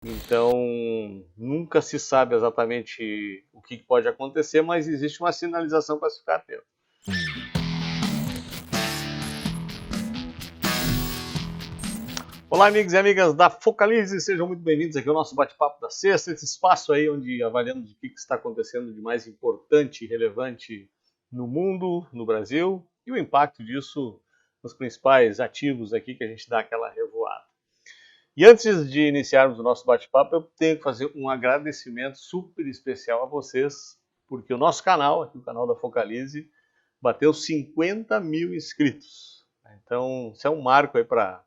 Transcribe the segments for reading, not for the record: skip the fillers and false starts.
Então, nunca se sabe exatamente o que pode acontecer, mas existe uma sinalização para se ficar atento. Olá, amigos e amigas da Focalize, sejam muito bem-vindos aqui ao nosso bate-papo da sexta, esse espaço aí onde avaliamos o que está acontecendo de mais importante e relevante no mundo, no Brasil, e o impacto disso nos principais ativos aqui que a gente dá aquela revoada. E antes de iniciarmos o nosso bate-papo, eu tenho que fazer um agradecimento super especial a vocês, porque o nosso canal, aqui o canal da Focalize, bateu 50 mil inscritos. Então, isso é um marco aí para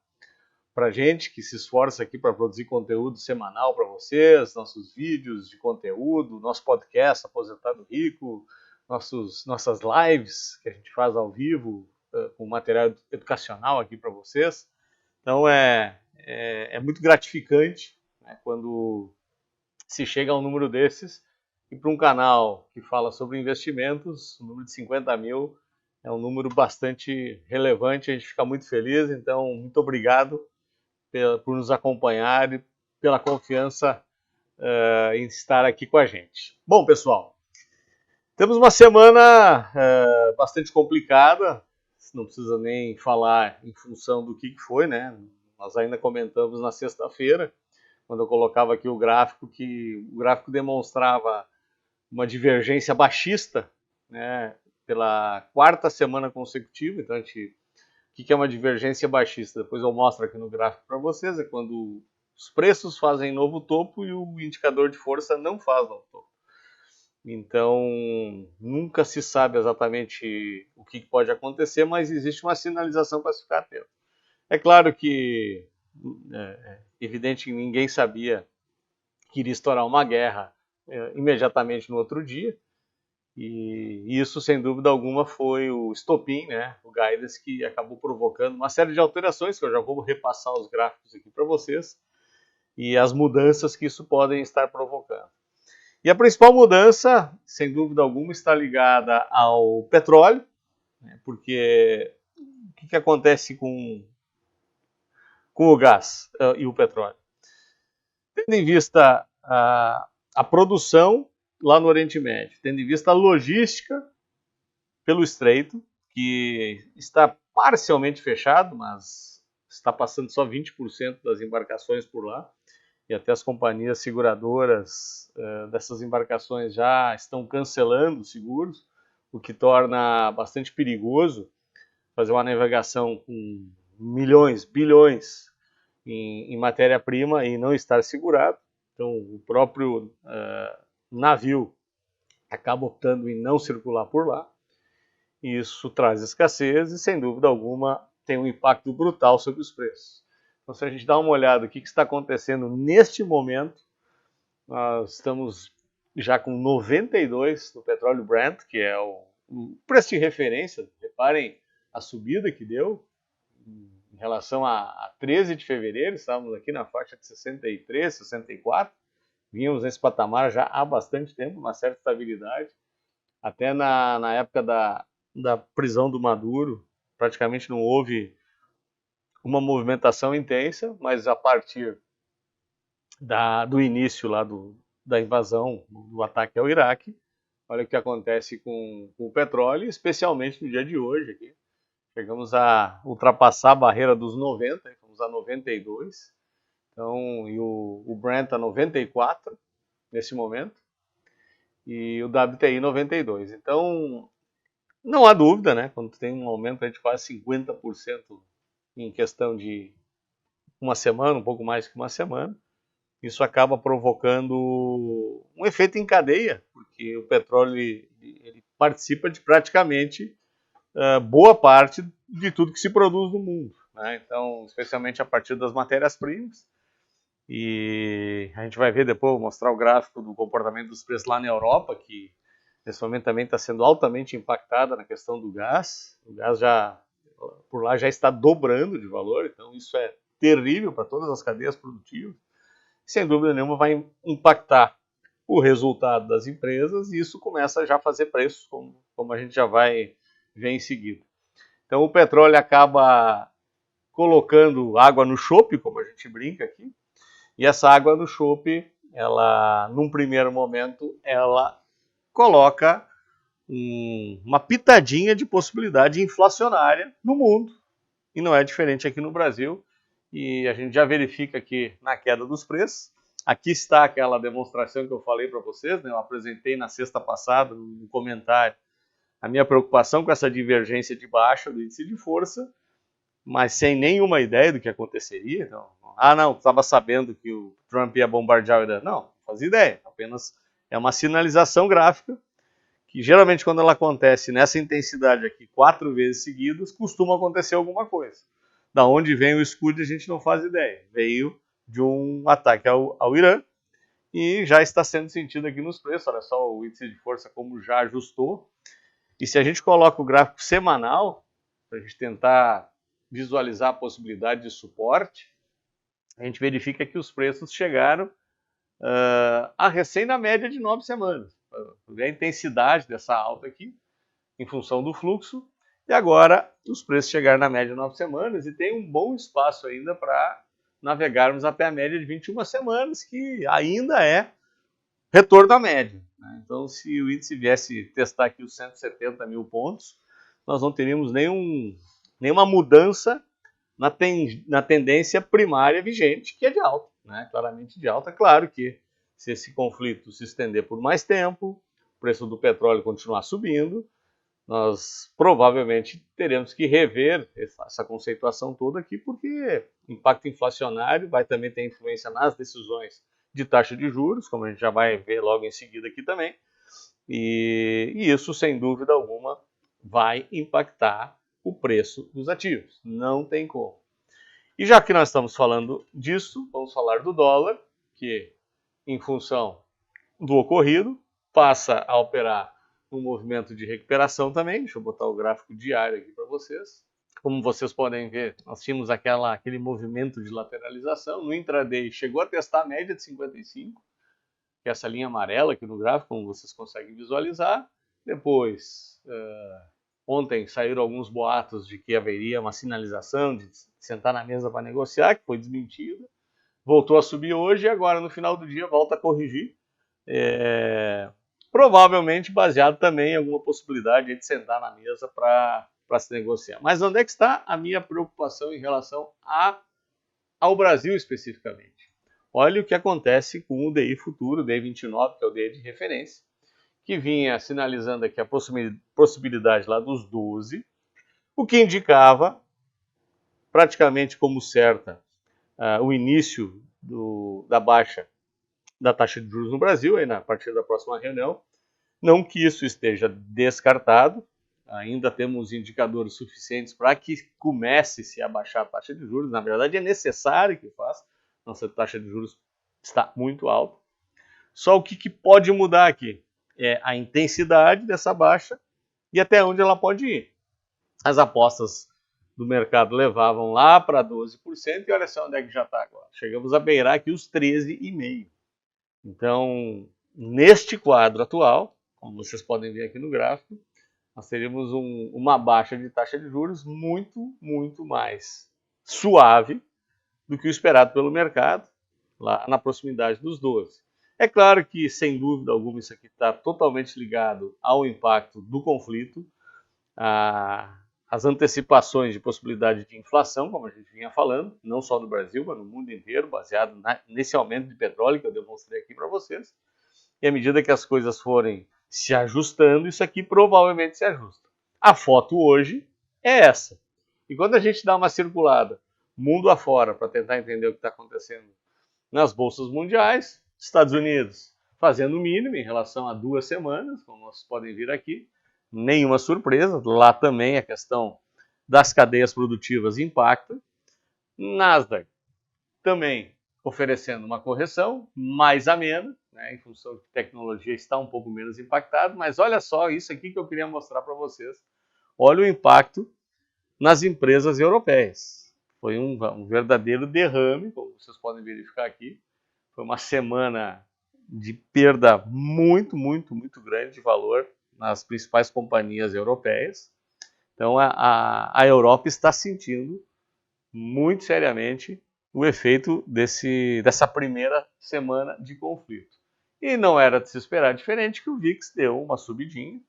gente que se esforça aqui para produzir conteúdo semanal para vocês, nossos vídeos de conteúdo, nosso podcast Aposentado Rico, nossas lives que a gente faz ao vivo, com material educacional aqui para vocês. Então é muito gratificante, né, quando se chega a um número desses, e para um canal que fala sobre investimentos, o número de 50 mil é um número bastante relevante, a gente fica muito feliz, então muito obrigado por nos acompanhar e pela confiança em estar aqui com a gente. Bom, pessoal, temos uma semana bastante complicada, não precisa nem falar em função do que foi, né? Nós ainda comentamos na sexta-feira, quando eu colocava aqui o gráfico, que o gráfico demonstrava uma divergência baixista, né, pela quarta semana consecutiva. Então, o que é uma divergência baixista? Depois eu mostro aqui no gráfico para vocês, é quando os preços fazem novo topo e o indicador de força não faz novo topo. Então, nunca se sabe exatamente o que pode acontecer, mas existe uma sinalização para se ficar atento. É claro que, evidente, ninguém sabia que iria estourar uma guerra imediatamente no outro dia, e isso, sem dúvida alguma, foi o estopim, né, o guidance, que acabou provocando uma série de alterações, que eu já vou repassar os gráficos aqui para vocês, e as mudanças que isso podem estar provocando. E a principal mudança, sem dúvida alguma, está ligada ao petróleo, né, porque o que acontece com o gás e o petróleo? Tendo em vista a produção lá no Oriente Médio, tendo em vista a logística pelo Estreito, que está parcialmente fechado, mas está passando só 20% das embarcações por lá, e até as companhias seguradoras dessas embarcações já estão cancelando seguros, o que torna bastante perigoso fazer uma navegação com milhões, bilhões em matéria-prima e não estar segurado. Então, o próprio navio acaba optando em não circular por lá. Isso traz escassez e, sem dúvida alguma, tem um impacto brutal sobre os preços. Então, se a gente dá uma olhada no que está acontecendo neste momento, nós estamos já com 92 no petróleo Brent, que é o preço de referência. Reparem a subida que deu em relação a 13 de fevereiro, estávamos aqui na faixa de 63, 64, vínhamos nesse patamar já há bastante tempo, uma certa estabilidade. Até na época da prisão do Maduro, praticamente não houve uma movimentação intensa, mas a partir do início lá da invasão, do ataque ao Iraque, olha o que acontece com o petróleo, especialmente no dia de hoje aqui. Chegamos a ultrapassar a barreira dos 90, fomos a 92, então, e o Brent a 94 nesse momento, e o WTI 92. Então, não há dúvida, né? Quando tem um aumento de quase 50% em questão de uma semana, um pouco mais que uma semana, isso acaba provocando um efeito em cadeia, porque o petróleo ele participa de praticamente boa parte de tudo que se produz no mundo, né? Então, especialmente a partir das matérias-primas. E a gente vai ver depois, vou mostrar o gráfico do comportamento dos preços lá na Europa, que nesse momento também está sendo altamente impactada na questão do gás. O gás já por lá já está dobrando de valor, então isso é terrível para todas as cadeias produtivas. Sem dúvida nenhuma vai impactar o resultado das empresas e isso começa já a fazer preços, como a gente já vai ver em seguida. Então o petróleo acaba colocando água no chope, como a gente brinca aqui, E essa água no chope, ela, num primeiro momento, ela coloca uma pitadinha de possibilidade inflacionária no mundo. E não é diferente aqui no Brasil. E a gente já verifica aqui na queda dos preços. Aqui está aquela demonstração que eu falei para vocês, né? Eu apresentei na sexta passada, no comentário, a minha preocupação com essa divergência de baixa do índice de força, mas sem nenhuma ideia do que aconteceria. Então, não, estava sabendo que o Trump ia bombardear o Irã. Não, não fazia ideia. Apenas é uma sinalização gráfica que geralmente quando ela acontece nessa intensidade aqui 4 vezes seguidas, costuma acontecer alguma coisa. Da onde vem o escudo a gente não faz ideia. Veio de um ataque ao Irã e já está sendo sentido aqui nos preços. Olha só o índice de força como já ajustou. E se a gente coloca o gráfico semanal, para a gente tentar visualizar a possibilidade de suporte, a gente verifica que os preços chegaram a recém na média de 9 semanas. Ver a intensidade dessa alta aqui, em função do fluxo, e agora os preços chegaram na média de 9 semanas e tem um bom espaço ainda para navegarmos até a média de 21 semanas, que ainda é retorno à média. Então, se o índice viesse testar aqui os 170 mil pontos, nós não teríamos nenhuma mudança na tendência primária vigente, que é de alta, né? Claramente de alta. Claro que se esse conflito se estender por mais tempo, o preço do petróleo continuar subindo, nós provavelmente teremos que rever essa conceituação toda aqui, porque impacto inflacionário vai também ter influência nas decisões de taxa de juros, como a gente já vai ver logo em seguida aqui também, e isso, sem dúvida alguma, vai impactar o preço dos ativos. Não tem como. E já que nós estamos falando disso, vamos falar do dólar, que, em função do ocorrido, passa a operar um movimento de recuperação também. Deixa eu botar o gráfico diário aqui para vocês. Como vocês podem ver, nós tínhamos aquele movimento de lateralização. No intraday chegou a testar a média de 55, que é essa linha amarela aqui no gráfico, como vocês conseguem visualizar. Depois, ontem saíram alguns boatos de que haveria uma sinalização de sentar na mesa para negociar, que foi desmentida. Voltou a subir hoje e agora no final do dia volta a corrigir. Provavelmente baseado também em alguma possibilidade de sentar na mesa para se negociar. Mas onde é que está a minha preocupação em relação ao Brasil especificamente? Olha o que acontece com o DI futuro, o DI 29, que é o DI de referência, que vinha sinalizando aqui a possibilidade lá dos 12, o que indicava praticamente como certa o início da baixa da taxa de juros no Brasil, aí, a partir da próxima reunião. Não que isso esteja descartado, ainda temos indicadores suficientes para que comece-se a baixar a taxa de juros. Na verdade, é necessário que faça. Nossa taxa de juros está muito alta. Só o que pode mudar aqui é a intensidade dessa baixa e até onde ela pode ir. As apostas do mercado levavam lá para 12% e olha só onde é que já está agora. Chegamos a beirar aqui os 13,5%. Então, neste quadro atual, como vocês podem ver aqui no gráfico, nós teríamos uma baixa de taxa de juros muito, muito mais suave do que o esperado pelo mercado, lá na proximidade dos 12. É claro que, sem dúvida alguma, isso aqui está totalmente ligado ao impacto do conflito, às antecipações de possibilidade de inflação, como a gente vinha falando, não só no Brasil, mas no mundo inteiro, baseado nesse aumento de petróleo que eu demonstrei aqui para vocês. E à medida que as coisas forem se ajustando, isso aqui provavelmente se ajusta. A foto hoje é essa. E quando a gente dá uma circulada mundo afora para tentar entender o que está acontecendo nas bolsas mundiais, Estados Unidos fazendo o mínimo em relação a 2 semanas, como vocês podem ver aqui, nenhuma surpresa, lá também a questão das cadeias produtivas impacta. Nasdaq também oferecendo uma correção mais amena, né, em função de que a tecnologia está um pouco menos impactada, mas olha só isso aqui que eu queria mostrar para vocês. Olha o impacto nas empresas europeias. Foi um verdadeiro derrame, como vocês podem verificar aqui. Foi uma semana de perda muito, muito, muito grande de valor nas principais companhias europeias. Então a Europa está sentindo muito seriamente o efeito dessa primeira semana de conflito. E não era de se esperar diferente que o VIX deu uma subidinha.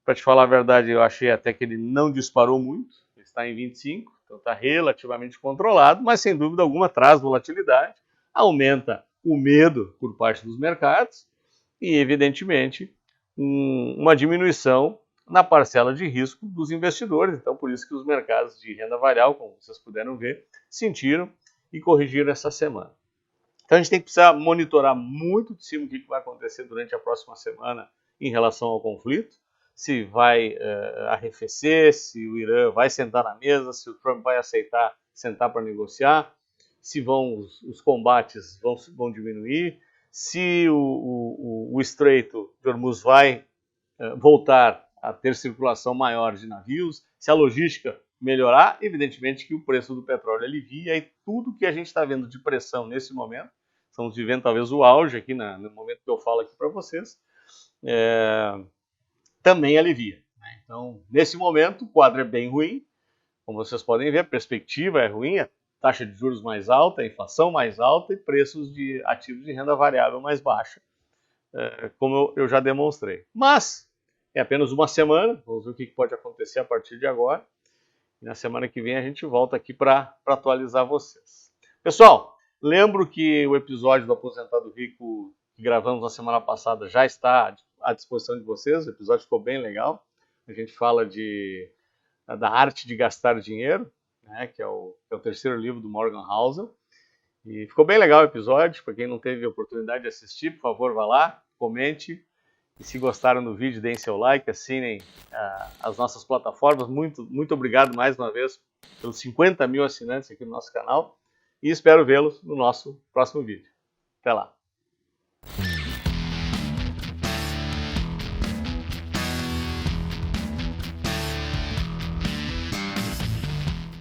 Para te falar a verdade, eu achei até que ele não disparou muito, ele está em 25, então está relativamente controlado, mas sem dúvida alguma traz volatilidade, aumenta o medo por parte dos mercados e, evidentemente, uma diminuição na parcela de risco dos investidores. Então, por isso que os mercados de renda variável, como vocês puderam ver, sentiram e corrigiram essa semana. Então, a gente tem que precisar monitorar muito de cima o que vai acontecer durante a próxima semana em relação ao conflito, se vai arrefecer, se o Irã vai sentar na mesa, se o Trump vai aceitar sentar para negociar, se os combates vão diminuir, se o Estreito de Hormuz vai voltar a ter circulação maior de navios, se a logística melhorar, evidentemente que o preço do petróleo alivia e tudo que a gente está vendo de pressão nesse momento, estamos vivendo talvez o auge aqui no momento que eu falo aqui para vocês, também alivia. Então, nesse momento, o quadro é bem ruim, como vocês podem ver, a perspectiva é ruim, a taxa de juros mais alta, a inflação mais alta e preços de ativos de renda variável mais baixa, como eu já demonstrei. Mas é apenas uma semana, vamos ver o que pode acontecer a partir de agora. E na semana que vem a gente volta aqui para atualizar vocês. Pessoal, lembro que o episódio do Aposentado Rico que gravamos na semana passada já está à disposição de vocês, o episódio ficou bem legal. A gente fala da arte de gastar dinheiro, né, que é o terceiro livro do Morgan Housel. E ficou bem legal o episódio, para quem não teve a oportunidade de assistir, por favor, vá lá, comente. E se gostaram do vídeo, deem seu like, assinem as nossas plataformas. Muito obrigado mais uma vez pelos 50 mil assinantes aqui no nosso canal. E espero vê-los no nosso próximo vídeo. Até lá!